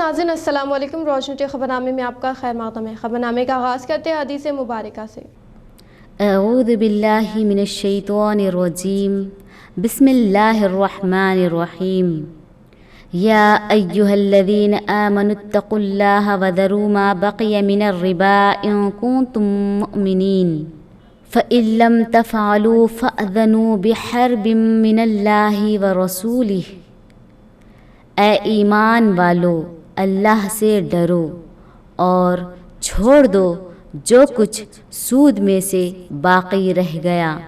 नाज़रीन अस्सलाम वालेकुम। रोशनी ख़बरनामे में आपका खैर मक़दम है। ख़बरनामे का आगाज़ करते हैं हदीस मुबारका से। अऊज़ु बिल्लाहि मिनश्शैतानिर्रजीम बिस्मिल्लाहिर्रहमानिर्रहीम। या अय्युहल्लज़ीना आमनुत्तक़ुल्लाह वज़रू मा बक़िय मिनर रिबा इन कुन्तुम मुअमिनीन फ़इन लम तफ़अलू फ़अज़नू बिहर्बिम मिनल्लाहि व रसूलिहि। ए ईमान वालो, अल्लाह से डरो और छोड़ दो जो कुछ सूद में से बाकी रह गया,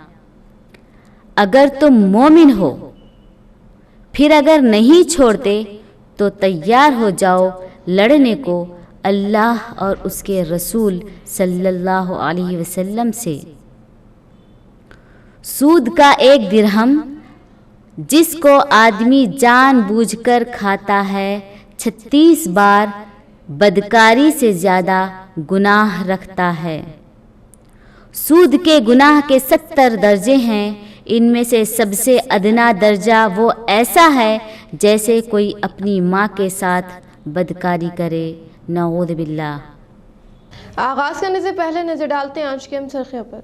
अगर तुम मोमिन हो। फिर अगर नहीं छोड़ते तो तैयार हो जाओ लड़ने को अल्लाह और उसके रसूल सल्लल्लाहु अलैहि वसल्लम से। सूद का एक दिरहम जिसको आदमी जानबूझकर खाता है 36 बार बदकारी से ज़्यादा गुनाह रखता है। सूद के गुनाह के 70 दर्जे हैं। इनमें से सबसे अदना दर्जा वो ऐसा है जैसे कोई अपनी माँ के साथ बदकारी करे। नऊज़ बिल्लाह। आगाज़ करने से पहले नज़र डालते हैं आज के अहम सुर्खियों पर।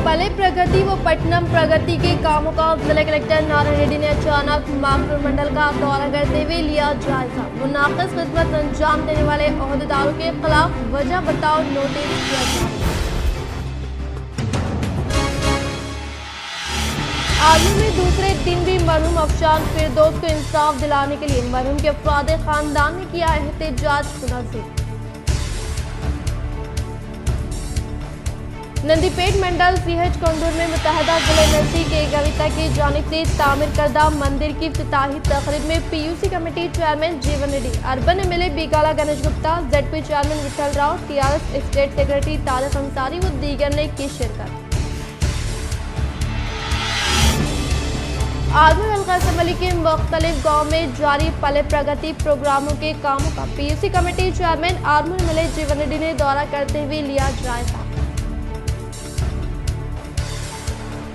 पले प्रगति व पटनम प्रगति के कामों का जिला कलेक्टर नारायण रेड्डी ने अचानक मागनूर मंडल का दौरा करते हुए लिया जायजा। मुनाकिस खिदमत अंजाम देने वाले ओहदेदारों के खिलाफ वजह बताओ नोटिस किया जाए। आर्मी में दूसरे दिन भी मरहूम अफशान फिरदौस को इंसाफ दिलाने के लिए मरहूम के अफराद खानदान ने किया एहतजाज मुनज़्ज़म। नंदीपेट मंडल सीएच कंदूर में मुत्तहदा जिले नसी के गविता की जानिब से तामीर करदा मंदिर की इफ्तिताही तकरीब में PUC committee chairman Jeevan Reddy, urban MLA Bigala Ganesh Gupta, ZP chairman Vithal Rao, TRS state secretary Tariq Ansari व दीगर ने की शिरकत। आजमगढ़ हल्का असम्बली के मुख्तलिफ गाँव में जारी पले प्रगति प्रोग्रामों के कामों का PUC committee chairman Armoor MLA जीवन रेड्डी ने दौरा करते हुए लिया जायजा।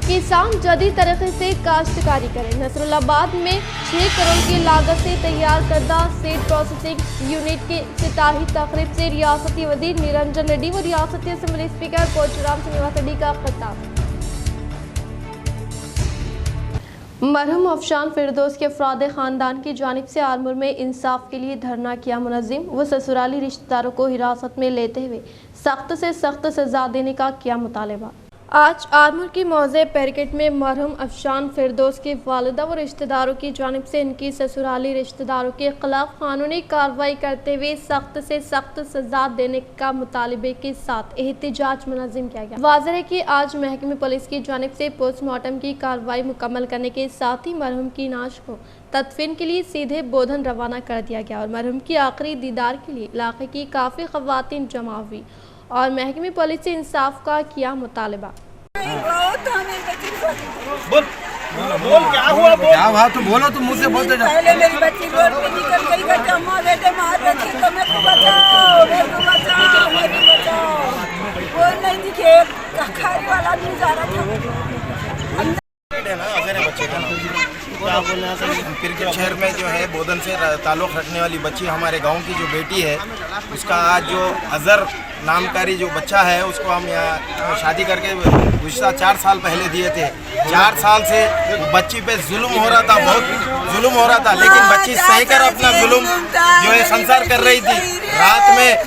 किसान जदीद तरीके से काश्तकारी करें। नसरुल्लाबाद में 6 करोड़ की लागत से तैयार करदा सीड प्रोसेसिंग यूनिट की इफ्तिताही तकरीब से रियासती वज़ीर निरंजन रेड्डी व रियासती असम्बली स्पीकर कोचराम श्रीनिवास रेड्डी का खिताब। मरहूम अफशान फिरदौस के अफराद खानदान की जानिब से आर्मूर में इंसाफ के लिए धरना किया मुनज़्ज़म व ससुराली रिश्तेदारों को हिरासत में लेते हुए सख्त से सख्त सजा देने का किया मुतालबा। आज आर्मूर की मौज़े पैरकेट में मरहूम अफशान फिरदौस की वालिदा व रिश्तेदारों की जानिब से इनकी ससुराली रिश्तेदारों के खिलाफ कानूनी कार्रवाई करते हुए सख्त से सख्त सजा देने का मुतालबे के साथ एहतजाज मुनज़्ज़म किया गया। वाज़ेह है कि आज महकमे पुलिस की जानिब से पोस्टमार्टम की कार्रवाई मुकम्मल करने के साथ ही मरहूम की नाश को तदफीन के लिए सीधे बोधन रवाना कर दिया गया और मरहूम की आखिरी दीदार के लिए इलाके की काफ़ी ख़वातीन जमा हुई और महकमे पुलिस से इंसाफ का किया मुतालबा। बोल क्या हुआ? क्या हुआ? तुम बोलो, तुम मुझसे बोलते जाओ। पहले मेरी बच्ची रोड पे निकल गई कि अम्मा बेटे मार रही तो मेरे को बचाओ, मेरे को बचाओ, मेरे को बचाओ। कोई नहीं दिखे, खारी वाला नहीं जा रहा था। क्रिकेट शहर में जो है बोधन से ताल्लुक़ रखने वाली बच्ची हमारे गांव की जो बेटी है, उसका आज जो अज़हर नामकारी जो बच्चा है उसको हम यहाँ शादी करके गुज़िश्ता 4 साल पहले दिए थे। 4 साल से बच्ची पे जुल्म हो रहा था, बहुत जुल्म हो रहा था, लेकिन बच्ची सह कर अपना जुल्म जो है संसार कर रही थी। रात में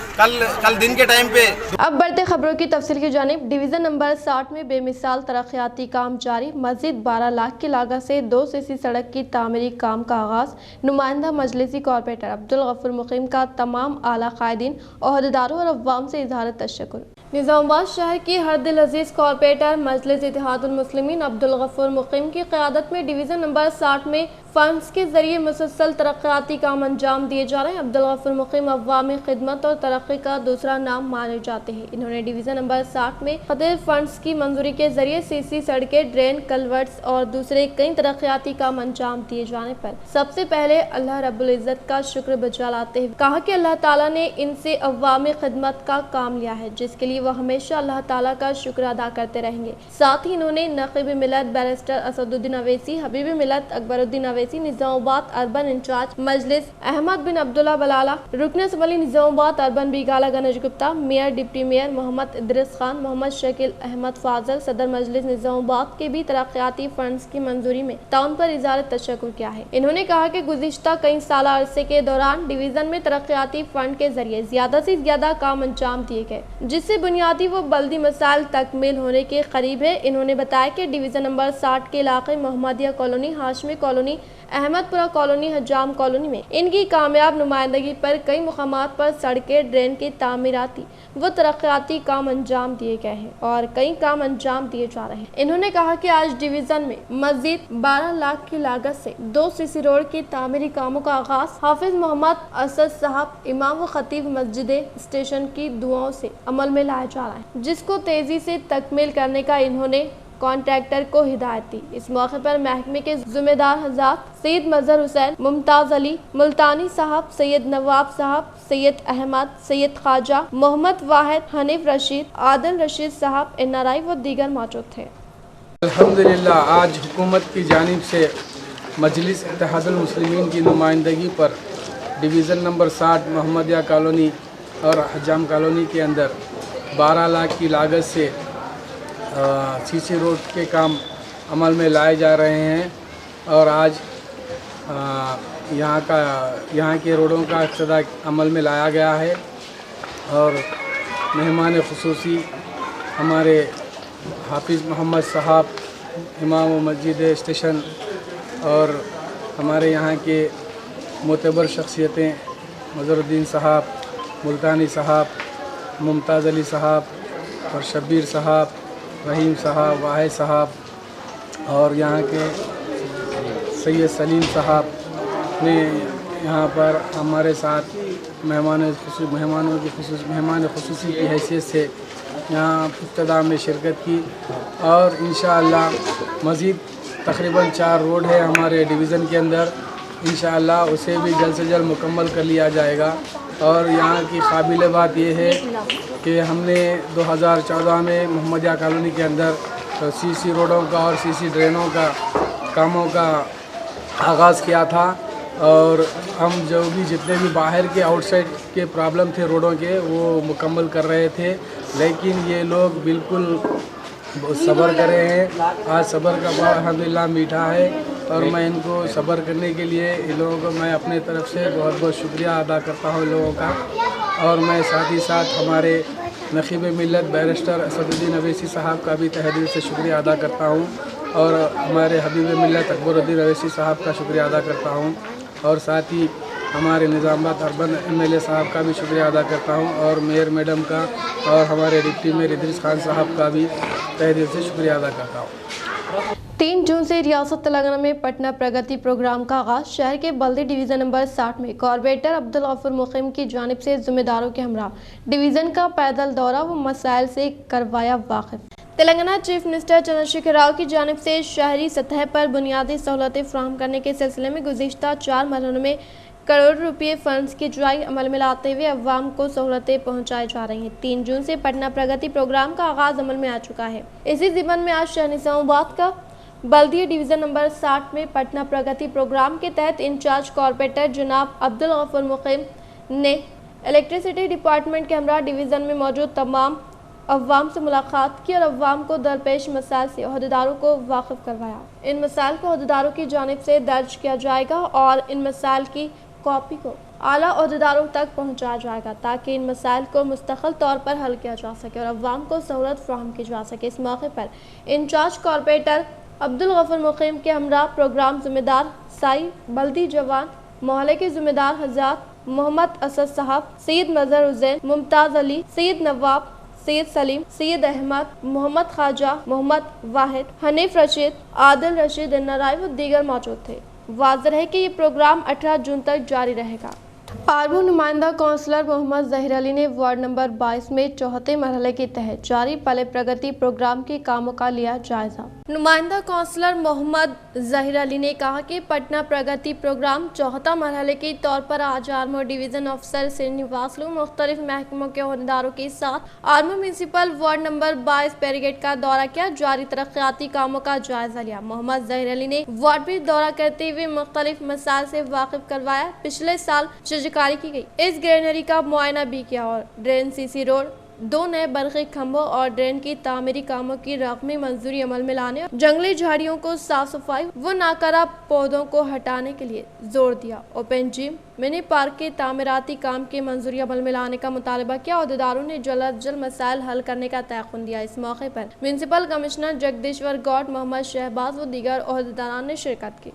कल दिन के टाइम पे। अब बढ़ते खबरों की तफसील की जानिब। डिवीज़न नंबर 60 में बेमिसाल तरक्याती काम जारी। मस्जिद 12 लाख की लागत से 2 सीसी सड़क की तामीरी काम का आगाज़। नुमाइंदा मजलिसी कॉर्पोरेटर अब्दुल गफूर मुकीम का तमाम आला कायदीन, ओहदेदारों और अवाम से इजहार तशक्कुर। निज़ामाबाद शहर की हरदिल अजीज कॉर्पोरेटर मजलिस इत्तेहादुल मुस्लिमीन अब्दुल गफूर मुकीम की क़यादत में डिवीज़न नंबर 60 में फंड्स के जरिए मुसलसल तरक्याती काम अंजाम दिए जा रहे हैं। अब्दुल गफूर मुकीम अवामी खिदमत और तरक्की का दूसरा नाम माने जाते हैं। इन्होंने डिवीज़न नंबर 60 में खदर फंड्स की मंजूरी के जरिए सीसी सड़कें, ड्रेन, कलवर्ट्स और दूसरे कई तरक्याती काम अंजाम दिए जाने पर सबसे पहले अल्लाह रब्बुल इज़्ज़त का शुक्र बजा लाते हुए कहा कि अल्लाह ताला ने इनसे अवामी खिदमत का काम लिया है, जिसके लिए वह हमेशा अल्लाह ताला का शुक्र अदा करते रहेंगे। साथ ही इन्होंने नक़ीब मिलत बैरिस्टर असदुद्दीन अवैसी, हबीब मिलत अकबरुद्दीन अवैसी, निज़ामाबाद अर्बन इंचार्ज मजलिस अहमद बिन अब्दुल्ला बलाला, रुकन assembly Nizamabad urban Bigala Ganesh Gupta, mayor deputy mayor Mohammed Idris Khan, Mohammed Shakeel Ahmed Fazal, सदर मजलिस निज़ामाबाद के भी तरक्याती फंड्स की मंजूरी में ताउन पर इज़हार तशक्कुर किया है। इन्होंने कहा कि गुज़िश्ता कई साल अरसे के दौरान डिवीज़न में तरक्याती फंड के जरिए ज़्यादा से ज़्यादा काम अंजाम दिए गए, जिससे बुनियादी व बल्दी मसाइल तकमील होने के करीब है। इन्होंने बताया कि डिवीज़न नंबर 60 के इलाके Mohammadia colony, Hashmi colony, Ahmedpura colony, हजाम कॉलोनी में इनकी कामयाब नुमाइंदगी पर कई मुकामात पर सड़कें, ड्रेन के तामीराती व तरक्याती काम अंजाम दिए गए हैं और कई काम अंजाम दिए जा रहे हैं। इन्होंने कहा कि आज डिवीज़न में मजीद 12 लाख की लागत से 2 सीसी रोड के तामीरी कामों का आगाज हाफिज मोहम्मद असद साहब, इमाम व खतीब मस्जिद स्टेशन की दुआओं से अमल में लाया जा रहा है, जिसको तेजी से तकमील करने का इन्होंने कॉन्ट्रैक्टर को हिदायत दी। इस मौके पर महकमे के जिम्मेदार हज़रात सैयद मजहर हुसैन, मुमताज़ अली मुल्तानी साहब, सैयद नवाब साहब, सैयद अहमद, सैयद ख्वाजा, मोहम्मद वाहिद, हनीफ रशीद, आदल रशीद साहब, NRI व दीगर मौजूद थे। अल्हम्दुलिल्लाह आज हुकूमत की जानिब से मजलिस इत्तेहादुल मुस्लिमीन की नुमाइंदगी पर डिवीज़न नंबर 60 मोहम्मदिया कॉलोनी और हजाम कॉलोनी के अंदर 12 लाख की लागत से सीसी रोड के काम अमल में लाए जा रहे हैं और आज यहाँ के रोडों का इब्तिदा अमल में लाया गया है और मेहमान खुसूसी हमारे हाफिज़ मोहम्मद साहब, इमाम मस्जिद स्टेशन और हमारे यहाँ के मोतबर शख्सियतें मजहरुद्दीन साहब, मुल्तानी साहब, मुमताज़ अली साहब और शब्बीर साहब, रहीम साहब, वाहिद साहब और यहाँ के सैयद सलीम साहब ने यहाँ पर हमारे साथ मेहमान खुसूसी की हैसियत से यहाँ इब्तिदा में शिरकत की और इंशाअल्लाह मज़ीद तकरीबन 4 रोड है हमारे डिवीज़न के अंदर, इंशाअल्लाह उसे भी जल्द से जल्द मुकम्मल कर लिया जाएगा। और यहाँ की काबिल बात यह है कि हमने 2014 में मोहम्मदिया कॉलोनी के अंदर सीसी रोडों का और सीसी ड्रेनों का कामों का आगाज़ किया था और हम जो भी जितने भी बाहर के आउटसाइड के प्रॉब्लम थे रोडों के वो मुकम्मल कर रहे थे, लेकिन ये लोग बिल्कुल सब्र कर रहे हैं। आज सब्र का भाव अल्हम्दुलिल्लाह मीठा है और मैं इनको सब्र करने के लिए इन लोगों को मैं अपने तरफ से बहुत बहुत शुक्रिया अदा करता हूँ इन लोगों का। और मैं साथ ही साथ हमारे नक़ीब मिलत बैरिस्टर असदुद्दीन अवैसी साहब का भी तहे दिल से शुक्रिया अदा करता हूँ और हमारे हबीब मिलत अकबरुद्दीन अवैसी साहब का शुक्रिया अदा करता हूँ और साथ ही हमारे निज़ामाबाद अर्बन MLA साहब का भी शुक्रिया अदा करता हूँ और मेयर मैडम का और हमारे डिप्टी मेयर इदरिस खान साहब का भी तहे दिल से शुक्रिया अदा करता हूँ। 3 जून से रियासत तेलंगाना में पटना प्रगति प्रोग्राम का आगाज शहर के बल्दी डिवीज़न नंबर 60 में कॉर्पोरेटर अब्दुल गफूर मुकीम की जानिब से जिम्मेदारों के हमरा डिवीज़न का पैदल दौरा व मसाइल से करवाया वाकिफ। तेलंगाना चीफ मिनिस्टर चंद्रशेखर राव की जानिब से शहरी सतह पर बुनियादी सहूलतें फराहम करने के सिलसिले में गुज़िश्ता 4 महीनों में करोड़ रुपये फंड्स की जुराई अमल में लाते हुए अवाम को सहूलतें पहुंचाई जा रही हैं। 3 जून से पटना प्रगति प्रोग्राम का आगाज अमल में आ चुका है। इसी ज़िम्मन में आज शहर निज़ामाबाद का बल्दिया डिवीज़न नंबर 60 में पटना प्रगति प्रोग्राम के तहत इंचार्ज कॉर्पोरेटर जनाब अब्दुल गफूर मुकीम ने इलेक्ट्रिसिटी डिपार्टमेंट के हमरा डिवीज़न में मौजूद तमाम अवाम से मुलाकात की और अवाम को दरपेश मसाइल से अहदेदारों को वाकिफ करवाया। इन मसाइल को अहदेदारों की जानिब से दर्ज किया जाएगा और इन मसाइल की कॉपी को आला अहदेदारों तक पहुंचाया जाएगा ताकि इन मसाइल को मुस्तकिल तौर पर हल किया जा सके और अवाम को सहूलत फराहम की जा सके। इस मौके पर इंचार्ज कॉर्पोरेटर अब्दुल गफूर मुकीम के हमरा प्रोग्राम जिम्मेदार साई बल्दी जवान, मोहल्ले के जिम्मेदार हज़रात मोहम्मद असद साहब, सैयद मजहर हुसैन, मुमताज़ अली, सैयद नवाब, सैयद सलीम, सैयद अहमद, मोहम्मद ख्वाजा, मोहम्मद वाहिद, हनीफ रशीद, आदिल रशीद, NRI व दीगर मौजूद थे। वाज़ेह है कि ये प्रोग्राम 18 जून तक जारी रहेगा। आरमूर नुमाइंदा काउंसलर मोहम्मद जहीर अली ने वार्ड नंबर 22 में चौथे मरहले के तहत जारी पहले प्रगति प्रोग्राम के कामों का लिया जायजा। नुमाइंदा काउंसलर मोहम्मद जहीर अली ने कहा कि पटना प्रगति प्रोग्राम चौथा मरहले के तौर पर आज आरमूर डिवीजन ऑफिसर श्रीनिवास मुख्तलिफ महकमों के अहदेदारों के साथ Armoor municipal ward number 22 barricade का दौरा किया, जारी तरक्याती कामों का जायजा लिया। मोहम्मद जहीर अली ने वार्ड में दौरा करते हुए मुख्तलिफ मसाइल से वाकिफ करवाया। पिछले साल चित्रकारी की गई इस ग्रेनरी का मुआयना भी किया और ड्रेन, सीसी रोड, 2 नए बरक़ी खंभों और ड्रेन की तामीरी कामों की रकमी मंजूरी अमल में लाने, जंगली झाड़ियों को साफ सफाई व नाकारा पौधों को हटाने के लिए जोर दिया। ओपन जिम, मिनी पार्क के तामीराती काम की मंजूरी अमल में लाने का मुतालबा किया। अहदेदारों ने जल्द अज जल्द मसाइल हल करने का तयक़ुन दिया। इस मौके पर म्यूनसिपल कमिश्नर जगदीश्वर गौड़, मोहम्मद शहबाज व दीगर अहदेदारान ने शिरकत की।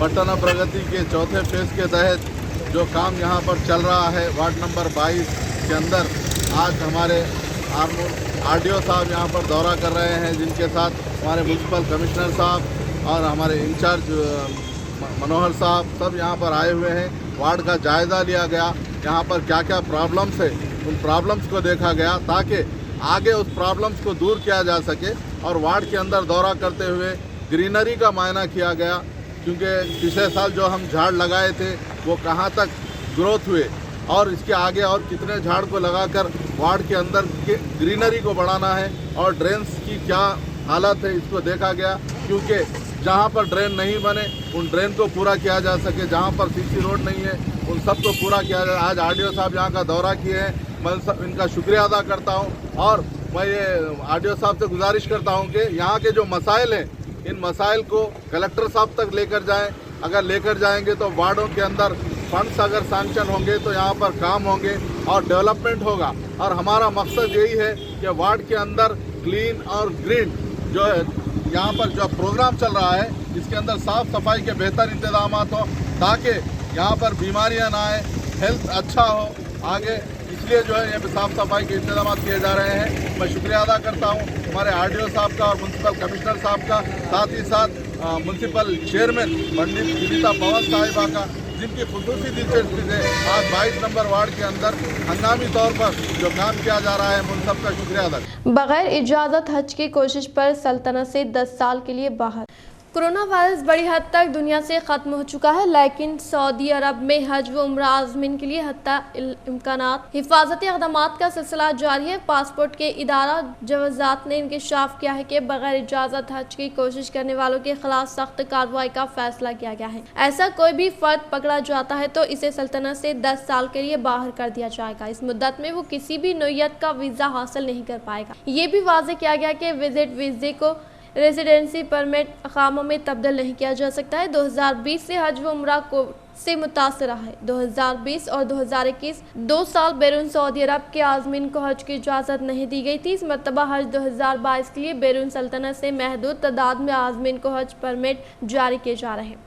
पटना प्रगति के चौथे फेज के तहत जो काम यहाँ पर चल रहा है वार्ड नंबर 22 के अंदर, आज हमारे आरडीओ साहब यहाँ पर दौरा कर रहे हैं, जिनके साथ हमारे म्यूनसिपल कमिश्नर साहब और हमारे इंचार्ज मनोहर साहब सब यहाँ पर आए हुए हैं। वार्ड का जायज़ा लिया गया, यहाँ पर क्या क्या प्रॉब्लम्स है उन प्रॉब्लम्स को देखा गया ताकि आगे उस प्रॉब्लम्स को दूर किया जा सके। और वार्ड के अंदर दौरा करते हुए ग्रीनरी का मायना किया गया, क्योंकि पिछले साल जो हम झाड़ लगाए थे वो कहाँ तक ग्रोथ हुए और इसके आगे और कितने झाड़ को लगाकर वार्ड के अंदर के ग्रीनरी को बढ़ाना है और ड्रेन्स की क्या हालत है इसको देखा गया, क्योंकि जहाँ पर ड्रेन नहीं बने उन ड्रेन को पूरा किया जा सके, जहाँ पर सीसी रोड नहीं है उन सब को पूरा किया जाए। आज आरडीओ साहब यहाँ का दौरा किए हैं, मैं इनका शुक्रिया अदा करता हूँ और मैं ये आरडीओ साहब से गुजारिश करता हूँ कि यहाँ के जो मसाइल हैं इन मसाइल को कलेक्टर साहब तक लेकर जाएं। अगर लेकर जाएंगे तो वार्डों के अंदर फंड्स अगर सैंक्शन होंगे तो यहाँ पर काम होंगे और डेवलपमेंट होगा। और हमारा मकसद यही है कि वार्ड के अंदर क्लीन और ग्रीन जो है यहाँ पर जो प्रोग्राम चल रहा है इसके अंदर साफ़ सफाई के बेहतर इंतजाम हो ताकि यहाँ पर बीमारियाँ ना आए, हेल्थ अच्छा हो आगे, इसलिए जो है यहाँ पे साफ़ सफाई के इंतजाम किए जा रहे हैं। मैं शुक्रिया अदा करता हूँ हमारे आरडीओ साहब का और म्यूनसिपल कमिश्नर साहब का, साथ ही साथ म्यूनसिपल चेयरमैन पंडित विनीता पवन साहिबा का, जिनकी खुसूसी दिलचस्पी से आज 22 नंबर वार्ड के अंदर हंगामी तौर पर जो काम किया जा रहा है, उन सबका शुक्रिया अदा। बगैर इजाज़त हज की कोशिश पर सल्तनत से 10 साल के लिए बाहर। कोरोना वायरस बड़ी हद तक दुनिया से ख़त्म हो चुका है, लेकिन सऊदी अरब में हज व उम्रा आज़मीन के लिए हत्ता इम्कानात हिफाजती इक़दामात का सिलसिला जारी है। पासपोर्ट के इदारा जवाज़ात ने इंकशाफ किया है कि बगैर इजाज़त हज की कोशिश करने वालों के खिलाफ सख्त कार्रवाई का फैसला किया गया है। ऐसा कोई भी फ़र्द पकड़ा जाता है तो इसे सल्तनत से 10 साल के लिए बाहर कर दिया जाएगा। इस मुद्दत में वो किसी भी नौइयत का वीज़ा हासिल नहीं कर पाएगा। ये भी वाज़ेह किया गया कि विजिट वीज़े को रेजिडेंसी परमिट अकामों में तब्दील नहीं किया जा सकता है। 2020 से हज व उम्रा को से मुतासर रहा है। 2020 और 2021 2 साल बैरून सऊदी अरब के आज़मीन को हज की इजाज़त नहीं दी गई थी। इस मरतबा हज 2022 के लिए बैरून सल्तनत से महदूद तादाद में आज़मीन को हज परमिट जारी किए जा रहे हैं।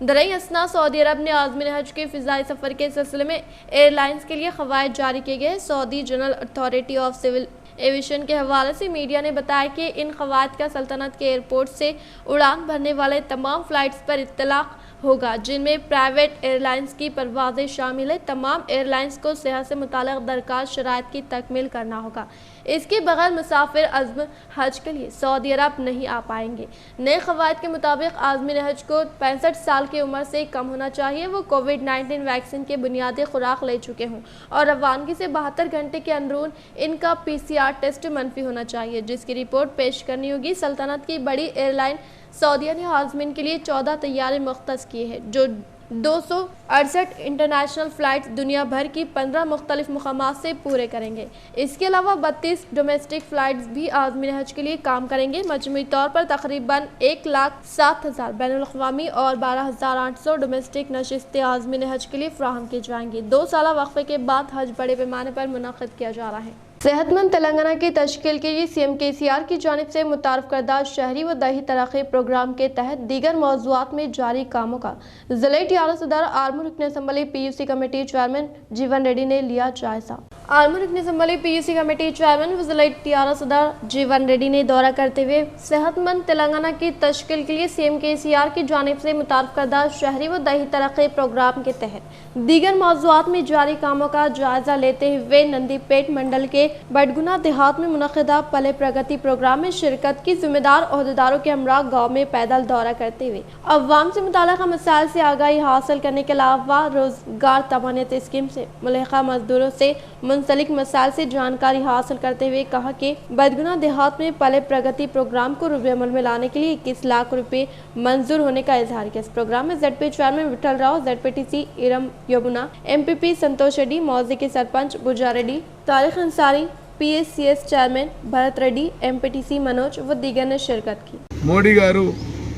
दरअसल असना सऊदी अरब ने आज़मीन हज के फ़िज़ाई सफ़र के सिलसिले में एयरलाइंस के लिए क़वायद जारी किए गए। Saudi General Authority of Civil Aviation के हवाले से मीडिया ने बताया कि इन क़वायद का सल्तनत के एयरपोर्ट से उड़ान भरने वाले तमाम फ़्लाइट्स पर इत्तलाक़ होगा, जिनमें प्राइवेट एयरलाइंस की परवाज़ें शामिल है। तमाम एयरलाइंस को सेहत से मुताल्लिक़ दरकार शराइत की तकमील करना होगा। इसके बगैर मुसाफिर अज़्म हज के लिए सऊदी अरब नहीं आ पाएंगे। नए क़वायद के मुताबिक आज़मीन हज को 65 साल की उम्र से कम होना चाहिए, वो कोविड-19 वैक्सीन के बुनियादी खुराक ले चुके हों और रवानगी से 72 घंटे के अंदरून इनका PCR टेस्ट मनफी होना चाहिए, जिसकी रिपोर्ट पेश करनी होगी। सल्तनत की बड़ी एयरलाइन सऊदीया ने आज़मीन के लिए 14 तैयारे मुख्तस किए हैं, जो 268 इंटरनेशनल फ़्लाइट्स दुनिया भर की 15 मुख्तलिफ मुकामात से पूरे करेंगे। इसके अलावा 32 डोमेस्टिक फ़्लाइट्स भी आज़मीन हज के लिए काम करेंगे। मजमूई तौर पर तकरीबन 1,07,000 बैनुल-अक़वामी और 12,800 डोमेस्टिक नशिस्तें आज़मीन हज के लिए फ़राहम की जाएंगी। 2 साल वक्फे के बाद हज बड़े पैमाने पर मुनक़िद किया जा रहा है। सेहतमंद तेलंगाना की तश्कील के लिए CM KCR की जानिब से मुतारफ़ करदा शहरी व दही तरक्की प्रोग्राम के तहत दीगर मौज़ूआत में जारी कामों का ज़िले टीआरओ सदर आरमूर रुकन assembly PUC committee chairman Jeevan Reddy ने लिया जायज़ा। आलमर रुकन असम्बली पीयूसी कमेटी चेयरमैन वज़ीर टीआरएस सदर जीवन रेड्डी ने दौरा करते हुए सेहतमंद तेलंगाना की तश्कील के लिए सीएम केसीआर की जानिब से मुतारफ़ करदा शहरी व दही तरक्की प्रोग्राम के तहत दीगर मौज़ूआत में जारी कामों का जायजा लेते हुए नंदीपेट मंडल के बडगुना देहात में मुनक़िदा पले प्रगति प्रोग्राम में शिरकत की जिम्मेदार अहदेदारों के हमरा गाँव में पैदल दौरा करते हुए अवाम से मुताल्लिक़ मसाइल से आगाही हासिल करने के अलावा रोजगार तमानियत स्कीम से मुल्हिका मजदूरों से मुंसलिक मसाइल से जानकारी हासिल करते हुए कहा कि बदगुना देहात में पले प्रगति प्रोग्राम को रुपये अमल में लाने के लिए 21 लाख रुपए मंजूर होने का इजहार किया। इस प्रोग्राम में ZP chairman Vithal Rao, ZPTC Iram Yamuna, MPP Santosh Reddy, मौजे के sarpanch Buja Reddy, Tariq Ansari, PSCS chairman Bharat Reddy, MPTC Manoj व दीगर ने शिरकत की। మోడీ గారు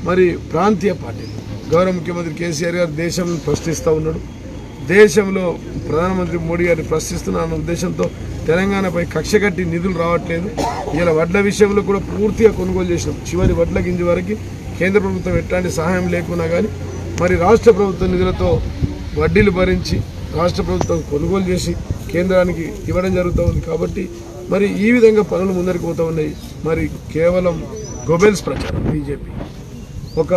మరి ప్రాంతీయ పార్టీ గౌరవ ముఖ్యమంత్రి కేసీఆర్ గారు దేశంలో ప్రశ్నిస్తూ ఉన్నాడు. దేశంలో ప్రధానమంత్రి మోడీ గారిని ప్రశ్నిస్తున్న ఉద్దేశంతో తెలంగాణపై కక్ష కట్టి నిధులు రావట్లేదు. ఇలా వడ్ల విషయంలో కూడా పూర్తిగా కొనుగోలు చేసినాం. చివరి వడ్ల గింజ వరకు కేంద్ర ప్రభుత్వం ఎట్లాంటి సహాయం లేకున్నా కానీ మరి రాష్ట్ర ప్రభుత్వ నిధులతో వడ్డీలు భరించి రాష్ట్ర ప్రభుత్వం కొనుగోలు చేసి కేంద్రానికి ఇవ్వడం జరుగుతూ ఉంది. కాబట్టి మరి ఈ విధంగా పనులు ముందరికి పోతూ ఉన్నాయి. మరి కేవలం గోబెల్స్ ప్రచారం బీజేపీ ఒక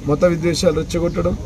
మత విద్వేషాలు రెచ్చగొట్టడం।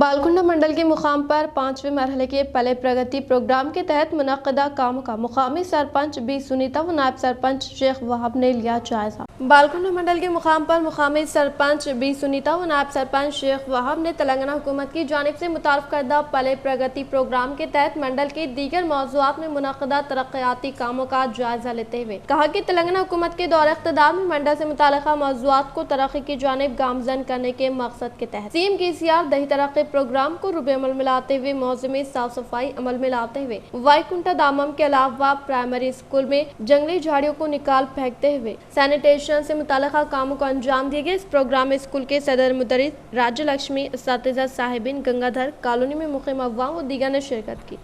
बालकुंडा मंडल के मुकाम पर 5वें मरहले के पले प्रगति प्रोग्राम के तहत मुनक़दा कामों का मुकामी सरपंच बी सुनीता व नायब सरपंच शेख वहाब ने लिया जायजा। बालकुंडा मंडल के मुकाम पर मुकामी सरपंच बी सुनीता व नायब सरपंच शेख वहाब ने तेलंगाना हुकूमत की जानिब से मुतारफ़ करदा पले प्रगति प्रोग्राम के तहत मंडल के दीगर मौज़ूआत में मुनक़दा तरक्याती कामों का जायजा लेते हुए कहा कि तेलंगाना हुकूमत के दौर इक़्तिदार में मंडल से मुताल्लिक़ा मौज़ूआत को तरक्की की जानिब गामज़न करने के मकसद के तहत सीएम केसीआर दही तरक्की प्रोग्राम को रुपये अमल में लाते हुए मौजे में साफ सफाई अमल में लाते हुए वाईकुंठा दामम के अलावा प्राइमरी स्कूल में जंगली झाड़ियों को निकाल फेंकते हुए सैनिटेशन से मुताल्लिक़ा कामों को अंजाम दिए गए। इस प्रोग्राम में स्कूल के सदर मुदरिस राज्य लक्ष्मी, असातिज़ा साहिबिन, गंगाधर, कॉलोनी में मुक़ीम अवाम व दीगर ने शिरकत की।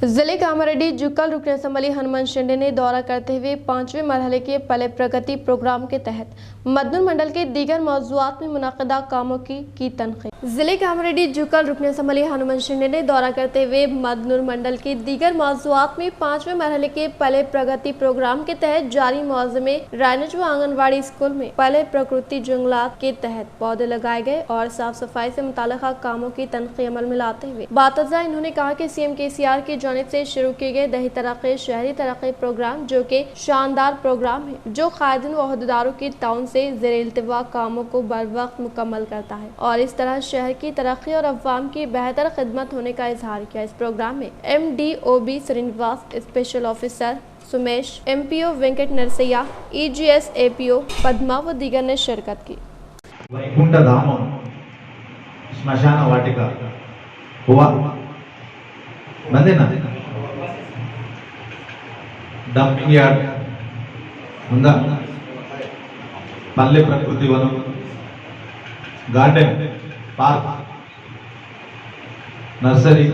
जिले कामारेड्डी जुकल रुकन असम्बली हनुमान शिंदे ने दौरा करते हुए 5वें मरहले के पले प्रगति प्रोग्राम के तहत मदनूर मंडल के दीगर मौज़ूआत में मुनक़दा कामों की तनक़ीद। जिले कामारेड्डी जुकल रुकन असम्बली हनुमान शिंदे ने दौरा करते हुए मदनूर मंडल के दीगर मौज़ूआत में 5वें मरहले के पले प्रगति प्रोग्राम के तहत जारी मौजे में रायनज व आंगनवाड़ी स्कूल में पले प्रकृति जंगलात के तहत पौधे लगाए गए और साफ सफाई से मुताल्लिक़ा कामों की तनक़ीद अमल में लाते हुए बातज़ा इन्होंने कहा कि सीएम केसीआर की जानिब से शुरू किए गए दही तरक्की शहरी तरक्की प्रोग्राम जो कि शानदार प्रोग्राम है जो कायदीन व अहदेदारों की ताउन से ज़ेर इल्तिवा कामों को बर वक्त मुकम्मल करता है और इस तरह शहर की तरक्की और अवाम की बेहतर खिदमत होने का इजहार किया। इस प्रोग्राम में MDOB Srinivas, special officer Sumesh, MPO Venkat Narsaiah, EGS APO Padma व दीगर ने शिरकत की। वैकुंठ धामम स्मशान वाटिका हुआ बंदेना डंपिंग यार्ड ఉందా पल्ले प्रकृति वनम गार्डन पार्क नर्सरी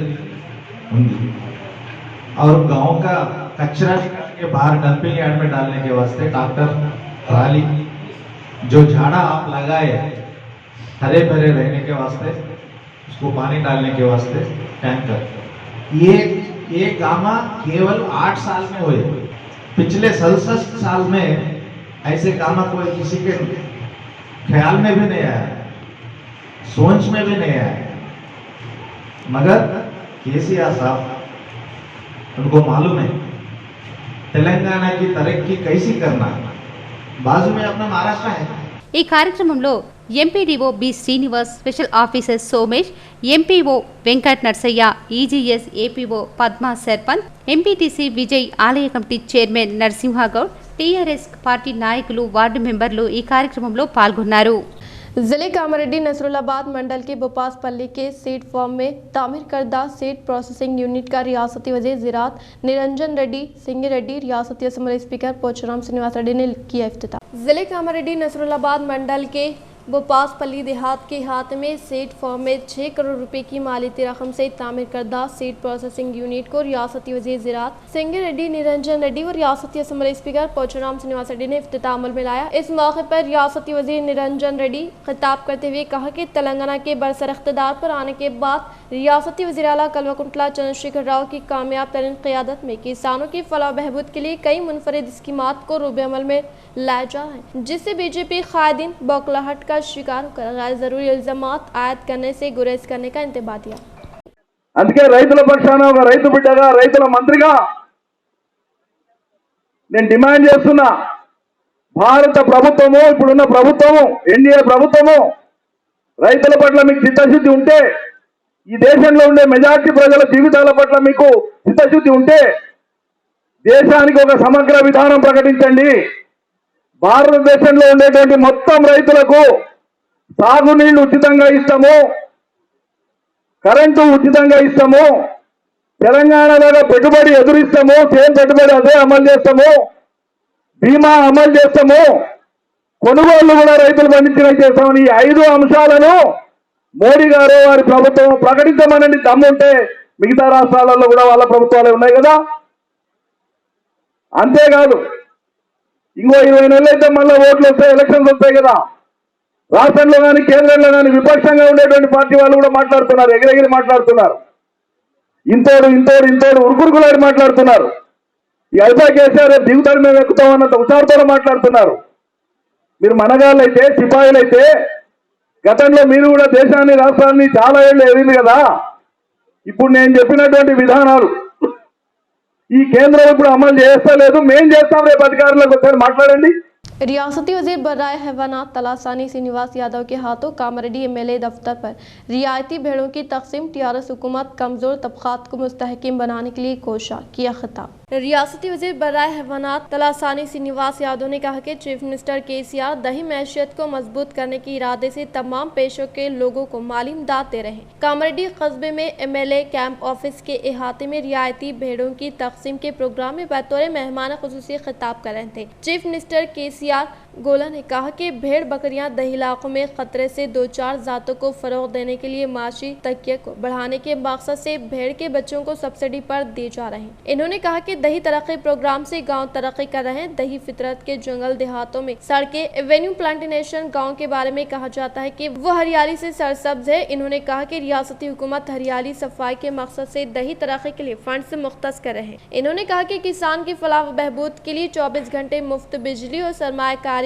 और गांव का कचरा के बाहर डंपिंग यार्ड में डालने के वास्ते ट्रैक्टर ट्राली जो झाड़ा आप लगाए हरे भरे रहने के वास्ते उसको पानी डालने के वास्ते टैंकर ये कामा केवल 8 साल में हुए। पिछले 67 साल में ऐसे कामा कोई किसी के ख्याल में भी नहीं आया, सोच में भी नहीं आया, मगर केसीआर साहब उनको मालूम है तेलंगाना की तरक्की कैसी करना। बाजू में अपना महाराष्ट्र है। ఈ కార్యక్రమంలో MPDO B Srinivas, special officer Somesh, MPO Venkat Narsaiah, EGS APO Padma sarpanch, MPTC Vijay, ఆలయ committee chairman Narasimha Goud, TRS party నాయకులు, వార్డు మెంబర్లు ఈ కార్యక్రమంలో పాల్గొన్నారు। जिले कामारेड्डी नसरुल्लाबाद मंडल के बोपासपल्ली के सीड फार्म में तामीर करदा सीड प्रोसेसिंग यूनिट का रियासती वज़ीर ज़राअत निरंजन रेड्डी सिंह रेड्डी, रियासती असम्बली स्पीकर पोचराम श्रीनिवास रेड्डी ने किया इफ्तिताह। जिले कामारेड्डी नसरुल्लाबाद मंडल के बोपासपल्ली देहात के हाथ में सीड फार्म में 6 करोड़ रुपए की मालियती रकम से तामीर करदा सीड प्रोसेसिंग यूनिट को रियासती वज़ीर ज़राअत सिंह रेड्डी, निरंजन रेड्डी और रियासती असम्बली स्पीकर पोचराम श्रीनिवास रेड्डी ने इफ्तिताह अमल में लाया। इस मौके पर रियासती वज़ीर निरंजन रेड्डी खिताब करते हुए कहा कि तेलंगाना के बरसर इक़्तिदार पर आने के बाद रियासती वज़ीर आला कल्वाकुंतला चंद्रशेखर राव की कामयाब तरीन क़यादत में किसानों की फलाह बहबूद के लिए कई मुनफरिद स्कीमात को रूबे अमल में लाया जा रहा है, जिससे बीजेपी कायदीन बौखलाहट का शिकार होकर गैर जरूरी इल्जामात आयद करने से गुरेज करने का इंतबा दिया। అందుకే రైతుల పక్షాన ఒక రైతు బిడ్డగా రైతుల మంత్రిగా నేను డిమాండ్ చేస్తున్నా, భారత ప్రభుత్వము ఇప్పుడున్న ప్రభుత్వము ఎన్డీఏ ప్రభుత్వము రైతుల పట్ల మీకు చిత్తశుద్ధి ఉంటే, ఈ దేశంలో ఉండే మెజారిటీ ప్రజల జీవితాల పట్ల మీకు చిత్తశుద్ధి ఉంటే దేశానికి ఒక సమగ్ర విధానం ప్రకటించండి. భారతదేశంలో ఉండేటువంటి మొత్తం రైతులకు సాగునీళ్లు ఉచితంగా ఇస్తాము, కరెంటు ఉచితంగా ఇస్తాము, తెలంగాణలో పెట్టుబడి ఎదురిస్తాము, సేమ్ పెట్టుబడి అదే అమలు చేస్తాము, బీమా అమలు చేస్తాము, కొనుగోళ్లు కూడా రైతులు పండించిన చేస్తామని ఈ 5 అంశాలను మోడీ గారు వారి ప్రభుత్వం ప్రకటించమనండి. దమ్ముంటే మిగతా రాష్ట్రాలలో కూడా వాళ్ళ ప్రభుత్వాలే ఉన్నాయి కదా. అంతేకాదు ఇంకో 20 నెలలు అయితే మళ్ళీ ఓట్లు వస్తాయి, ఎలక్షన్స్ వస్తాయి కదా. రాష్ట్రంలో కానీ కేంద్రంలో కానీ విపక్షంగా ఉండేటువంటి పార్టీ వాళ్ళు కూడా మాట్లాడుతున్నారు, ఎగిరెగిరి మాట్లాడుతున్నారు, ఇంతోడు ఇంతోడు ఇంతోడు ఉరుకురుకులాడి మాట్లాడుతున్నారు. ఈ అయిపోయి కేసీఆర్ దిగుతాడు మేము ఎక్కుతామన్నంత హుషారుతో మాట్లాడుతున్నారు. మీరు మనగాళ్ళైతే సిపాయిలైతే గతంలో మీరు కూడా దేశాన్ని రాష్ట్రాన్ని చాలా ఏళ్ళు ఎదిగింది కదా. ఇప్పుడు నేను చెప్పినటువంటి విధానాలు ఈ కేంద్రం ఇప్పుడు అమలు చేస్తలేదు, మేం చేస్తాం, రేపు అధికారులకు ఒకసారి మాట్లాడండి. रियासती वज़ीर बराए हैवानात तलासानी श्रीनिवास यादव के हाथों कामरेड्डी एमएलए दफ्तर पर रियायती भेड़ों की तकसीम। टीआरएस हुकूमत कमजोर तबकात को मुस्तहकिम बनाने के लिए कोशिश किया खिताब। रियासती वज़ीर बराए हैवानात तलासानी श्रीनिवास यादव ने कहा कि चीफ मिनिस्टर केसीआर दही मैशियत को मजबूत करने के इरादे से तमाम पेशों के लोगों को माली इमदाद दे रहे हैं। कामरेड्डी कस्बे में एमएलए कैंप ऑफिस के अहाते में रियायती भेड़ों की तकसीम के प्रोग्राम में बतौर मेहमान खुसूसी खिताब कर रहे थे। चीफ मिनिस्टर केसीआर गोला ने कहा कि भेड़ बकरियां दही इलाकों में खतरे से 2-4 जातों को फरोग देने के लिए माशी तकिया को बढ़ाने के मकसद से भेड़ के बच्चों को सब्सिडी पर दिए जा रहे हैं। इन्होंने कहा कि दही तरक्की प्रोग्राम से गांव तरक्की कर रहे हैं। दही फितरत के जंगल देहातों में सड़कें, एवेन्यू, प्लांटेशन गाँव के बारे में कहा जाता है कि वो हरियाली से सरसब्ज है। इन्होंने कहा कि रियासती हुकूमत हरियाली सफाई के मकसद से दही तरक्की के लिए फंड से मुख्तस कर रहे हैं। इन्होंने कहा कि किसान की फलाह बहबूद के लिए 24 घंटे मुफ्त बिजली और सरमायाकारी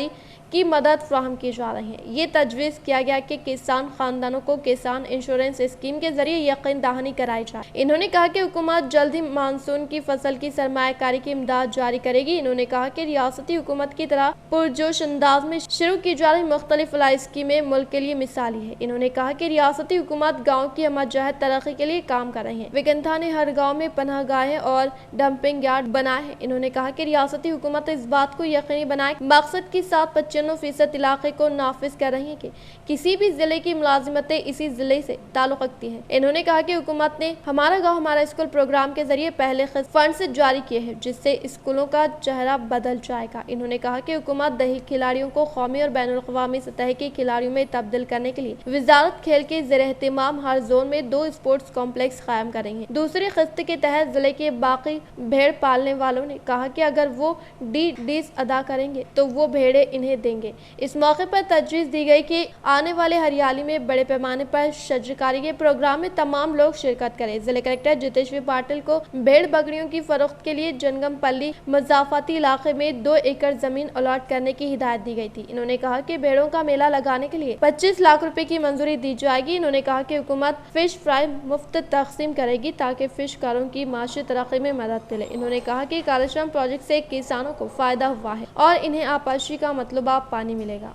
की मदद फ्राहम की जा रही है। ये तजवीज़ किया गया कि किसान खानदानों को किसान इंश्योरेंस स्कीम के जरिए यकीन दहानी कराई जाए। इन्होंने कहा कि हुकूमत जल्द ही मानसून की फसल की सरमायाकारी की इमदाद जारी करेगी। इन्होंने कहा कि रियासती हुकूमत की तरह पुरजोश अंदाज में शुरू की जा रही मुख्तलिफ फलाह स्कीमें मुल्क के लिए मिसाली है। इन्होंने कहा कि रियासती हुकूमत गाँव की हमजहत तरक्की के लिए काम कर रही है। विकंथा ने हर गाँव में पनाहगाहें और डंपिंग यार्ड बनाए हैं। इन्होंने कहा कि रियासती हुकूमत इस बात को यकीनी बनाए मकसद के साथ 95% इलाके को नाफिज कर रही है कि किसी भी जिले की मुलाजिमतें इसी जिले से ताल्लुक रखती हैं। इन्होंने कहा कि हुकूमत ने हमारा गांव हमारा स्कूल प्रोग्राम के जरिए पहले फंड से जारी किए हैं, जिससे स्कूलों का चेहरा बदल जाएगा। इन्होंने कहा कि हुकूमत दही खिलाड़ियों को कौमी और बैनुल-अक़वामी सतह के खिलाड़ियों में तब्दील करने के लिए वजारत खेल के ज़ेर एहतमाम हर जोन में 2 स्पोर्ट्स कॉम्प्लेक्स कायम करेंगे। दूसरे किस्त के तहत जिले के बाकी भेड़ पालने वालों ने कहा कि अगर वो डीडीज अदा करेंगे तो वो भेड़े इन्हें देंगे। इस मौके पर तजवीज़ दी गई कि आने वाले हरियाली में बड़े पैमाने पर शजरकारी के प्रोग्राम में तमाम लोग शिरकत करें। जिले कलेक्टर जितेश्वर पाटिल को भेड़ बकरियों की फरोख्त के लिए जनगमपल्ली मजाफाती इलाके में 2 एकड़ जमीन अलॉट करने की हिदायत दी गई थी। इन्होंने कहा कि भेड़ों का मेला लगाने के लिए 25 लाख रुपए की मंजूरी दी जाएगी। इन्होंने कहा कि हुकूमत फिश फ्राई मुफ्त तकसीम करेगी ताकि फिश कारों की माशी तरक्की में मदद मिले। इन्होंने कहा कि कालेश्वरम प्रोजेक्ट से किसानों को फायदा हुआ है और इन्हें आपाशी का मतलूबा पानी मिलेगा।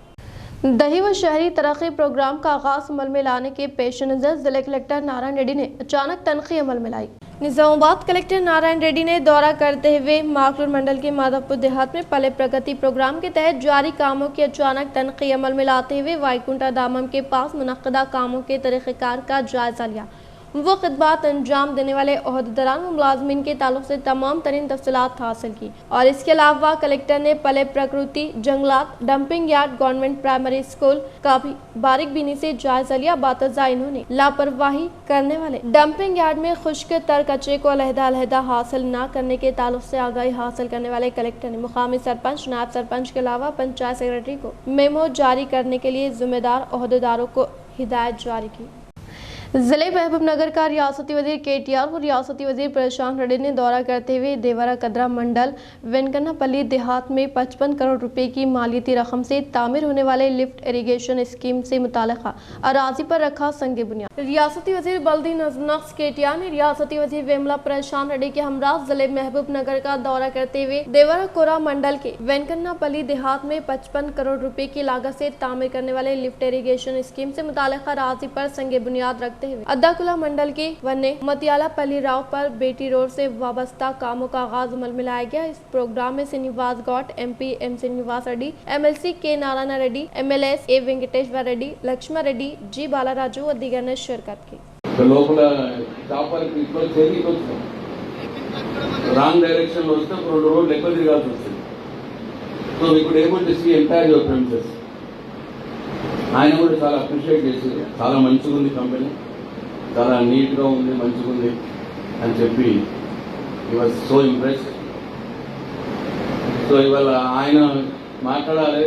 दही व शहरी तरक्की प्रोग्राम का आगाज अमल में लाने के पेश नज़र जिले कलेक्टर नारायण रेड्डी ने अचानक तनख्वाह अमल में लाई। निजामाबाद कलेक्टर नारायण रेड्डी ने दौरा करते हुए माकलूर मंडल के माधवपुर देहात में पले प्रगति प्रोग्राम के तहत जारी कामों की अचानक तनख्वाह अमल में लाते हुए वाईकुंठा दामम के पास मुनक्कदा कामों के तरीक़ेकार का जायजा लिया। वो खिदमत अंजाम देने वाले ओहदेदारान व मुलाजमीन के ताल्लुक से तमाम तरीन तफसीलात हासिल की और इसके अलावा कलेक्टर ने पले प्रकृति जंगलात dumping yard government primary school का भी बारीक बीनी से जायजा लिया। बातजा इन्होंने लापरवाही करने वाले डंपिंग यार्ड में खुश्क तर कचरे को अलहदा हासिल न करने के ताल्लुक से आगाही हासिल करने वाले कलेक्टर ने मुकामी सरपंच, नायब सरपंच के अलावा पंचायत सेक्रेटरी को मेमो जारी करने के लिए जिम्मेदार ओहदेदारों को हिदायत जारी की। जिले महबूबनगर का रियासती वजीर KTR और रियासती वजीर प्रशांत रेड्डी ने दौरा करते हुए देवरा कदरा मंडल वेंकन्नापल्ली देहात में 55 करोड़ रुपए की मालियती रकम से तामीर होने वाले लिफ्ट इरिगेशन स्कीम से मुताल्लिक़ अराजी पर रखा संग बुनियाद। रियासती वजीर बल्दी नज़्म KTR ने रियासती वजीर वेमला प्रशांत रेड्डी के हमरा जिले महबूबनगर का दौरा करते हुए देवरा कोरा मंडल के वेंकन्नापल्ली देहात में 55 करोड़ रुपए की लागत से तामीर करने वाले लिफ्ट इरिगेशन स्कीम से मुताल्लिक़ अराजी पर संग बुनियाद रखते अद्दाकुला मंडल के वन्ने मतियाला पल्ली राव पर बेटी रोड से वाबस्ता कामों का आगाज अमल में लाया गया। इस प्रोग्राम में Srinivas Gaur MP M Srinivas Reddy MLC K Narayan Reddy MLS A Venkateshwara Reddy Lakshman Reddy G बालाराजू और दीगर ने शिरकत की। wrong direction లో వస్తే రెండు రోజులు ఎక్కువ తిరగాల్సి వస్తుంది. So we could able to see entire your premises. ఆయన కూడా చాలా అప్రిషియేట్ చేసి చాలా మంచిగా ఉంది కంపెనీ, చాలా నీట్గా ఉంది, మంచిగా ఉంది అని చెప్పి he was so impressed. So ఇవాళ ఆయన మాట్లాడాలి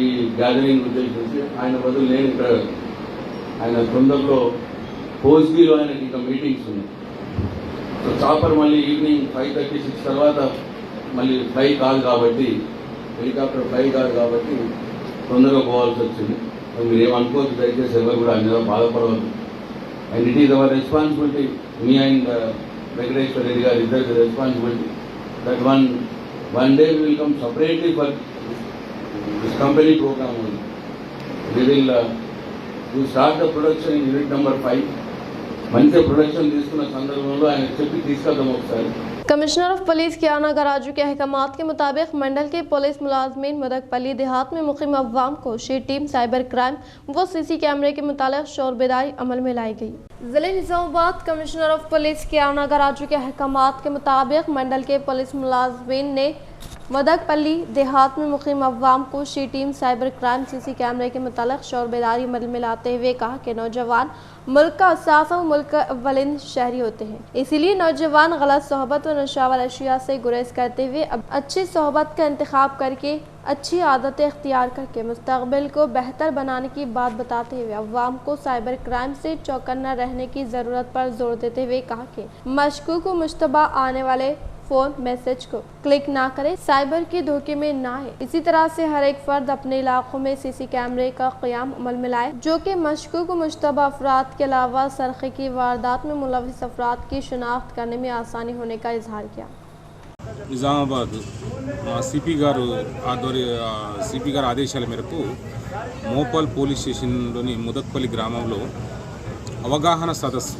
ఈ గ్యాదరింగ్ ఉద్దేశించి. ఆయన బదులు నేను ఇక్కడ ఆయన తొందరలో పోస్గీలో ఆయనకి ఇంకా మీటింగ్స్ ఉన్నాయి. సో చాపర్ మళ్ళీ ఈవినింగ్ 5:36 తర్వాత మళ్ళీ ఫ్లై కాదు కాబట్టి, హెలికాప్టర్ ఫ్లై కాదు కాబట్టి తొందరగా పోవాల్సి వచ్చింది. మీరు ఏమనుకోవచ్చు, దయచేసి ఎవరు కూడా ఆయన బాధపడవద్దు. And it is our responsibility, మీ అండ్ వెంకటేశ్వర రెడ్డి గారు ఇద్దరికి responsibility that one day will come separately for this company program only. We will start the production in unit number 5. మంచి ప్రొడక్షన్ తీసుకున్న సందర్భంలో ఆయన చెప్పి తీసుకెళ్దాం ఒకసారి. कमिश्नर ऑफ पुलिस कियाना गराजू के अहकामात के मुताबिक मंडल के पुलिस मुलाजमीन मुदकपल्ली देहात में मुक़ीम अवाम को शी टीम साइबर क्राइम व CC कैमरे के मुतालिक शोर बेदारी अमल में लाई गई। जिले निज़ामाबाद कमिश्नर ऑफ पुलिस कियाना गराजू के अहकामात के मुताबिक मंडल के पुलिस मुलाजमीन ने मुदकपल्ली देहात में मुक़ीम अवाम को she team cyber crime CC कैमरे के मुतालिक शोर बेदारी अमल में लाते हुए कहा कि नौजवान मुल्क का असासा व मुल्क का अव्वलिन शहरी होते हैं, इसीलिए नौजवान गलत सोहबत व नशावर अशिया से गुरेज करते हुए अब अच्छी सोहबत का इंतखाब करके अच्छी आदतें इख्तियार करके मुस्तकबिल को बेहतर बनाने की बात बताते हुए अवाम को साइबर क्राइम से चौकन्ना रहने की ज़रूरत पर जोर देते हुए कहा कि मशकूक व मुश्तबा आने वाले फ़ोन मैसेज को क्लिक ना करें, साइबर के धोखे में ना आए। इसी तरह से हर एक फ़र्द अपने इलाकों में CC कैमरे का क़याम अमल में लाए, जो कि मशकूक व मुश्तबा अफराद के अलावा सरखे की वारदात में मुलविस अफराद की शिनाख्त करने में आसानी होने का इजहार किया। నిజామాబాద్ సిపి గారు ఆదేశాల మేరకు మోపాల్ పోలీస్ స్టేషన్లోని ముదక్పల్లి గ్రామంలో అవగాహన సదస్సు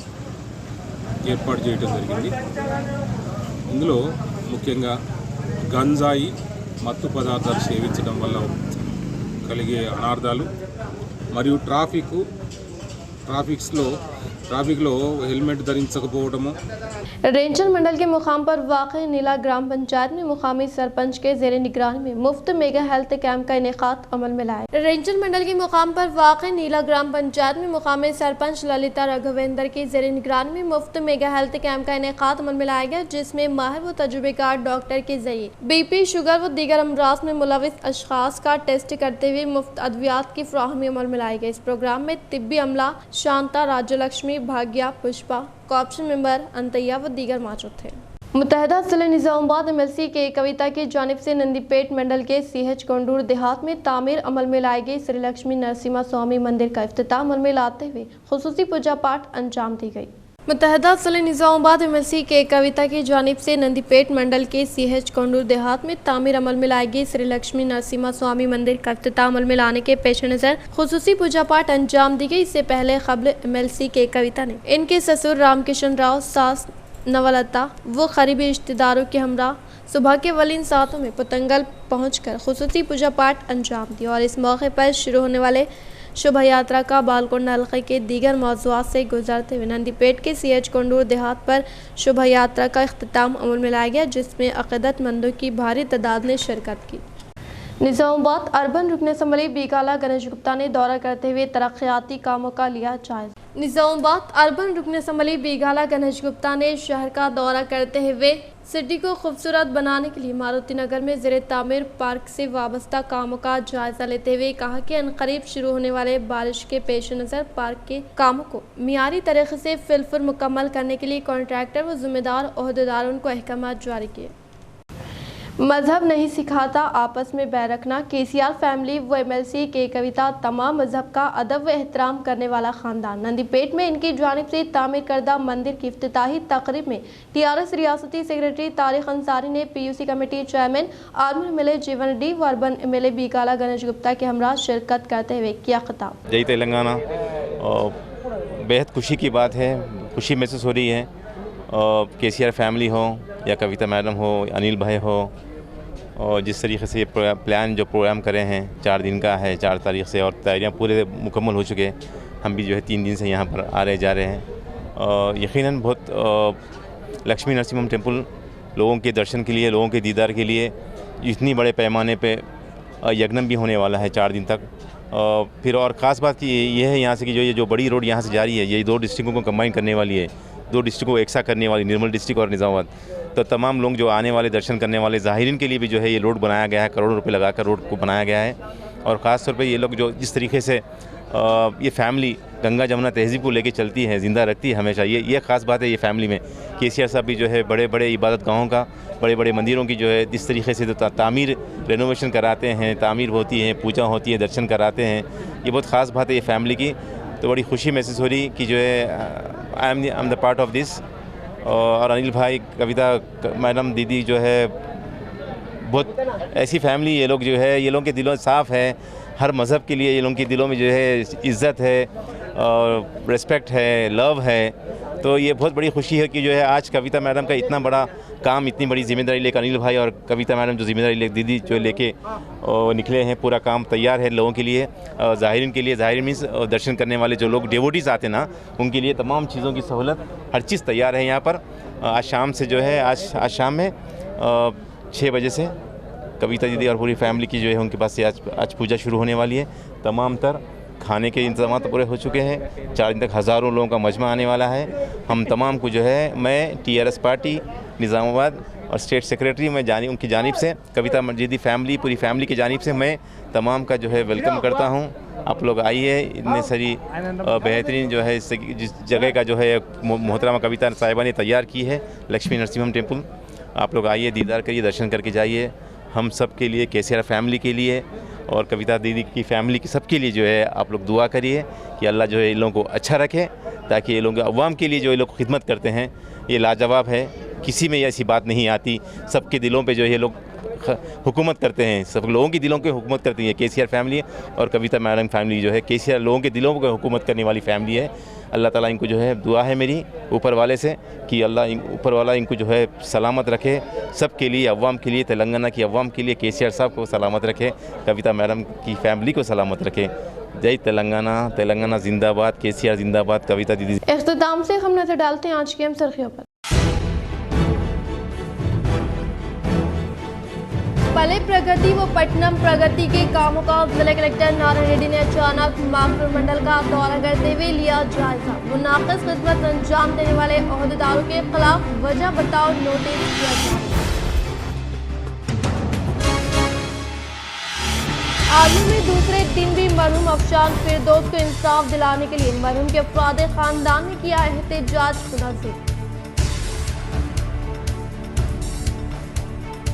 ఏర్పాటు చేయడం జరిగింది. ఇందులో ముఖ్యంగా గంజాయి మత్తు పదార్థాలు సేవించడం వల్ల కలిగే అనార్థాలు మరియు ట్రాఫిక్లో हेलमेट धरिंचకపోవడము। रेंजर मंडल के मुकाम पर वाक़ नीला ग्राम पंचायत में मुकामी सरपंच के ज़ेर निगरानी में मुफ्त मेगा हेल्थ कैंप का इनेकाद अमल में लाया। रेंजर मंडल के मुकाम पर वाक़ नीला ग्राम पंचायत में मुकामी सरपंच ललिता राघवेंद्र की ज़ेर निगरानी में मुफ्त मेगा हेल्थ कैंप का इनेकाद अमल में लाया गया, जिसमें माहिर व तजुर्बेकार डॉक्टर के जरिए BP, शुगर व दीगर अमराज में मुलविस अशखास का टेस्ट करते हुए मुफ्त अद्वियात की फ्राहमी अमल में लाई गई। इस प्रोग्राम में तिब्बी अमला शांता, राज्यलक्ष्मी, भाग्या, पुष्पा, कॉर्पोरेशन मेंबर अंतैया व दीगर मौजूद थे। मुत्तहदा जिले निज़ामाबाद MLC के कविता की जानिब से नंदीपेट मंडल के CH कोंडूर देहात में तामीर अमल में लाई गई श्री लक्ष्मी नरसिम्हा स्वामी मंदिर का इफ्तिताह अमल में लाते हुए खुसूसी पूजा पाठ अंजाम दी गई। मुत्तहदा जिले निज़ामाबाद MLC के कविता की जानिब से नंदीपेट मंडल के CH कोंडूर देहात में तामीर अमल में लाई गई श्री लक्ष्मी नरसिम्हा स्वामी मंदिर का इफ्तिताह अमल में लाने के पेश नज़र खुसूसी पूजा पाठ अंजाम दी गई। इससे पहले क़ब्ल MLC के कविता ने इनके ससुर रामकिशन राव, सास नवलता व करीबी रिश्तेदारों के हमरा सुबह के वलीन सातों में पुतंगल पहुंचकर खुसूसी पूजा पाठ अंजाम दिया और इस मौके पर शुरू होने वाले शोभा यात्रा का बालकोंडा हल्के के दीगर मौज़ूआत से गुजरते हुए नंदीपेट के CH कोंडूर देहात पर शोभा यात्रा का इख्तिताम अमल में लाया गया, जिसमें अक़ीदतमंदों की भारी तादाद ने शिरकत की। निजामाबाद अर्बन रुकन असम्बली बीकाला गणेश गुप्ता ने दौरा करते हुए तरक्याती कामों का लिया जायजा। निजामाबाद अर्बन रुकन असम्बली बीकाला गणेश गुप्ता ने शहर का दौरा करते हुए सिटी को खूबसूरत बनाने के लिए मारुति नगर में ज़ेरे तामीर पार्क से वाबस्ता कामों का जायजा लेते हुए कहा कि अनकरीब शुरू होने वाले बारिश के पेश नज़र पार्क के कामों को मियारी तरीके से फिलफुल मुकम्मल करने के लिए कॉन्ट्रैक्टर व जिम्मेदार ओहदेदारों को अहकामात जारी किए। मजहब नहीं सिखाता आपस में बैर रखना, केसीआर फैमिली व एमएलसी के कविता तमाम मजहब का अदब व एहतराम करने वाला खानदान। नंदीपेट में इनकी जानिब से तामीर करदा मंदिर की इफ्तिताही तकरीब में टीआरएस रियासती सेक्रेटरी तारिक अंसारी ने PUC committee chairman armour MLA जीवन रेड्डी व अर्बन एमएलए बीकाला गणेश गुप्ता के हमरा शिरकत करते हुए किया खिताब। जय तेलंगाना, बेहद खुशी की बात है, खुशी महसूस हो रही है। केसीआर फैमिली हो या कविता मैडम हो, अनिल भाई हो, और जिस तरीके से ये प्लान जो प्रोग्राम करे हैं 4 दिन का है, 4 तारीख से, और तैयारियां पूरे मुकम्मल हो चुके हैं। हम भी जो है 3 दिन से यहाँ पर आ रहे जा रहे हैं और यकीनन बहुत लक्ष्मी नरसिम्हा टेम्पल लोगों के दर्शन के लिए, लोगों के दीदार के लिए इतनी बड़े पैमाने पे यज्ञम भी होने वाला है 4 दिन तक। फिर और ख़ास बात ये है यहाँ से कि ये जो बड़ी रोड यहाँ से जा रही है, ये 2 डिस्ट्रिक्टों को कंबाइन करने वाली है, 2 डिस्ट्रिक्ट को एक साथ करने वाली, निर्मल डिस्ट्रिक्ट और निज़ामाबाद। तो तमाम लोग जो आने वाले दर्शन करने वाले ज़ाहिरीन के लिए भी जो है ये रोड बनाया गया है, करोड़ों रुपए लगाकर रोड को बनाया गया है। और ख़ास तौर पे ये लोग जो जिस तरीके से ये फैमिली गंगा जमुना तहज़ीब को लेके चलती है, ज़िंदा रखती है हमेशा, ये ख़ास बात है ये फैमिली में। केसीआर साहब भी जो है बड़े बड़े इबादत गाहों का, बड़े बड़े मंदिरों की जो है जिस तरीके से तामीर रेनोवेशन कराते हैं, तामीर होती है, पूजा होती है, दर्शन कराते हैं, ये बहुत ख़ास बात है ये फैमिली की। तो बड़ी खुशी महसूस हो रही कि जो है I am the part of this. और अनिल भाई, कविता मैडम, दीदी जो है बहुत ऐसी फैमिली, ये लोग जो है ये लोगों के दिलों साफ़ है, हर मज़हब के लिए ये लोगों के दिलों में जो है इज़्ज़त है और रिस्पेक्ट है, लव है। तो ये बहुत बड़ी खुशी है कि जो है आज कविता मैडम का इतना बड़ा काम, इतनी बड़ी जिम्मेदारी लेकर अनिल भाई और कविता मैडम जो जिम्मेदारी ले दीदी जो लेके निकले हैं, पूरा काम तैयार है लोगों के लिए, ज़ाहिरीन के लिए। ज़ाहिरीन मीन्स दर्शन करने वाले जो लोग डेवोटीज़ आते ना, उनके लिए तमाम चीज़ों की सहूलत, हर चीज़ तैयार है यहाँ पर। आज शाम से जो है आज शाम में 6 बजे से कविता दीदी और पूरी फैमिली की जो है उनके पास से आज पूजा शुरू होने वाली है। तमाम तर खाने के इंतजाम पूरे हो चुके हैं। 4 दिन तक हज़ारों लोगों का मजमा आने वाला है। हम तमाम को जो है, मैं टीआरएस पार्टी निज़ामाबाद और स्टेट सेक्रेटरी में उनकी जानिब से, कविता मजीदी फैमिली, पूरी फैमिली की जानिब से मैं तमाम का जो है वेलकम करता हूँ। आप लोग आइए, इतने सारी बेहतरीन जो है जिस जगह का जो है मोहतरमा कविता साहिबा ने तैयार की है, लक्ष्मी नरसिम्हा टेम्पल। आप लोग आइए, दीदार करिए, दर्शन करके जाइए। हम सब के लिए, केसीआर फैमिली के लिए और कविता दीदी की फैमिली की सबके लिए जो है आप लोग दुआ करिए कि अल्लाह जो है इन लोगों को अच्छा रखे, ताकि ये लोग अवाम के लिए जो ये लोग खिदमत करते हैं ये लाजवाब है। किसी में ऐसी बात नहीं आती, सबके दिलों पे जो है ये लोग हुकूमत करते हैं, सब लोगों के दिलों के हुकूमत करती है केसीआर फैमिली और कविता मैडम फैमिली जो है केसीआर लोगों के दिलों को हुकूमत करने वाली फैमिली है। अल्लाह ताला इनको जो है, दुआ है मेरी ऊपर वाले से कि अल्लाह ऊपर वाला इनको जो है सलामत रखे, सब के लिए, अवाम के लिए, तेलंगाना की अवाम के लिए, केसीआर साहब को सलामत रखे, कविता मैडम की फैमिली को सलामत रखे। जय तेलंगाना, तेलंगाना जिंदाबाद, केसीआर जिंदाबाद, कविता दीदी। इख्तिताम से हम नजर डालते हैं आज की अहम सुर्खियों पर। पले प्रगति व पटनम प्रगति के कामों का जिला कलेक्टर नारायण रेड्डी ने अचानक मागपुर मंडल का दौरा करते हुए लिया जायजा। मुनाकिस खिदमत अंजाम देने वाले ओहदेदारों के खिलाफ वजह बताओ नोटिस किया जाए। आर्मी में दूसरे दिन भी मरहूम अफशान फिरदौस को इंसाफ दिलाने के लिए मरहूम के अफराद खानदान ने किया एहतजाज मुनज़्ज़म।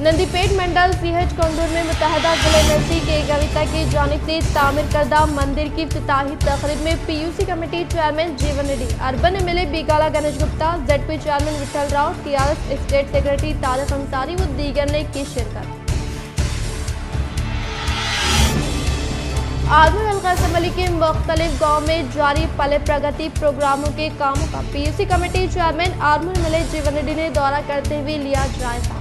नंदीपेट मंडल सीएच कोंदूर में मुत्तहदा जिले एमएलसी के कविता की जानिब से तामीर करदा मंदिर की इफ्तिताही तकरीब में PUC committee chairman Jeevan Reddy, urban MLA Bigala Ganesh Gupta, ZP chairman Vithal Rao, TRS state secretary Tariq Ansari व दीगर ने की शिरकत। आर्मर हल्का असम्बली के मुख्तलिफ गाँव में जारी पले प्रगति प्रोग्रामों के कामों का PUC committee chairman armour MLA जीवन रेड्डी ने दौरा करते हुए लिया जायजा।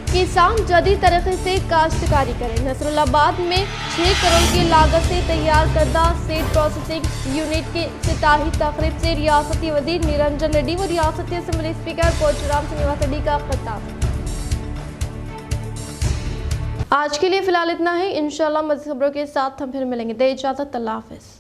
किसान जदीद तरीके से काश्तकारी करें। नसरुल्लाबाद में 6 करोड़ की लागत से तैयार करदा सीड प्रोसेसिंग यूनिट की इफ्तिताही तकरीब से रियासती वजीर निरंजन रेड्डी व रियासती असम्बली स्पीकर कोचराम श्रीनिवास रेड्डी का खिताब। आज के लिए फिलहाल इतना ही। इंशाल्लाह मज़ीद खबरों के साथ हम फिर मिलेंगे। दे इजाज़त, अल्लाह हाफ़िज़।